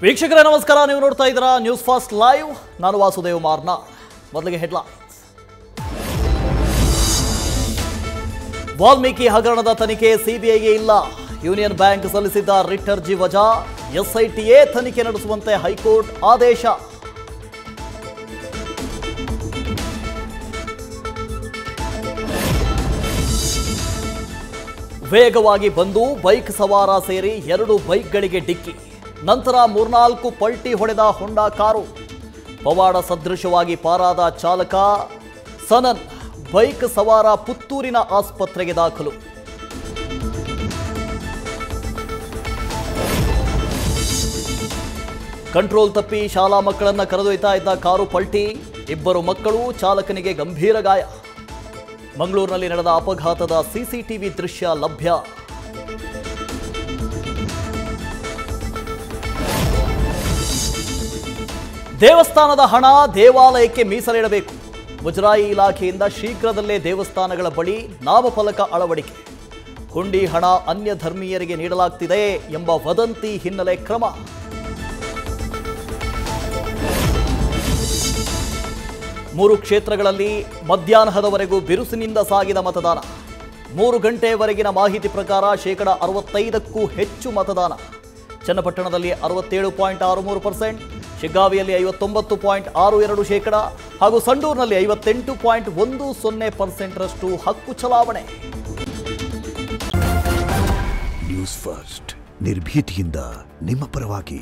ವೀಕ್ಷಕರೇ ನಮಸ್ಕಾರ, ನೀವು ನೋಡ್ತಾ ಇದ್ದೀರಾ ನ್ಯೂಸ್ ಫಾಸ್ಟ್ ಲೈವ್. ನಾನು ವಾಸುದೇವ್ ಮಾರ್ನ. ಮೊದಲಿಗೆ ಹೆಡ್ಲೈನ್ಸ್. ವಾಲ್ಮೀಕಿ ಹಗರಣದ ತನಿಖೆ ಸಿಬಿಐಗೆ ಇಲ್ಲ. ಯೂನಿಯನ್ ಬ್ಯಾಂಕ್ ಸಲ್ಲಿಸಿದ್ದ ರಿಟ್ ಅರ್ಜಿ ವಜಾ. ಎಸ್ಐಟಿಯೇ ತನಿಖೆ ನಡೆಸುವಂತೆ ಹೈಕೋರ್ಟ್ ಆದೇಶ. ವೇಗವಾಗಿ ಬಂದು ಬೈಕ್ ಸವಾರ ಸೇರಿ 2 ಬೈಕ್ಗಳಿಗೆ ಡಿಕ್ಕಿ. ನಂತರ 3-4 ಪಲ್ಟಿ ಹೊಡೆದ ಹೊಂಡಾ ಕಾರು. ಪವಾಡ ಸದೃಶವಾಗಿ ಪಾರಾದ ಚಾಲಕ ಸನನ್. ಬೈಕ್ ಸವಾರ ಪುತ್ತೂರಿನ ಆಸ್ಪತ್ರೆಗೆ ದಾಖಲು. ಕಂಟ್ರೋಲ್ ತಪ್ಪಿ ಶಾಲಾ ಮಕ್ಕಳನ್ನ ಕರೆದೊಯ್ತಾ ಇದ್ದ ಕಾರು ಪಲ್ಟಿ. 2 ಮಕ್ಕಳು, ಚಾಲಕನಿಗೆ ಗಂಭೀರ ಗಾಯ. ಮಂಗಳೂರಿನಲ್ಲಿ ನಡೆದ ಅಪಘಾತದ ಸಿಸಿಟಿವಿ ದೃಶ್ಯ ಲಭ್ಯ. ದೇವಸ್ಥಾನದ ಹಣ ದೇವಾಲಯಕ್ಕೆ ಮೀಸಲಿಡಬೇಕು. ಮುಜರಾಯಿ ಇಲಾಖೆಯಿಂದ ಶೀಘ್ರದಲ್ಲೇ ದೇವಸ್ಥಾನಗಳ ಬಳಿ ನಾಮಫಲಕ ಅಳವಡಿಕೆ. ಹುಂಡಿ ಹಣ ಅನ್ಯ ಧರ್ಮೀಯರಿಗೆ ನೀಡಲಾಗ್ತಿದೆ ಎಂಬ ವದಂತಿ ಹಿನ್ನೆಲೆ ಕ್ರಮ. ಮೂರು ಕ್ಷೇತ್ರಗಳಲ್ಲಿ ಮಧ್ಯಾಹ್ನದವರೆಗೂ ಬಿರುಸಿನಿಂದ ಸಾಗಿದ ಮತದಾನ. 3 ಗಂಟೆಯವರೆಗಿನ ಮಾಹಿತಿ ಪ್ರಕಾರ 65%ಕ್ಕೂ ಹೆಚ್ಚು ಮತದಾನ. ಚನ್ನಪಟ್ಟಣದಲ್ಲಿ 67.63%, ಶಿಗ್ಗಾವಿಯಲ್ಲಿ 59.62% ಹಾಗೂ ಸಂಡೂರಿನಲ್ಲಿ 58.10% ಹಕ್ಕು ಚಲಾವಣೆ. ನ್ಯೂಸ್ ಫಸ್ಟ್, ನಿರ್ಭೀತಿಯಿಂದ ನಿಮ್ಮ ಪರವಾಗಿ.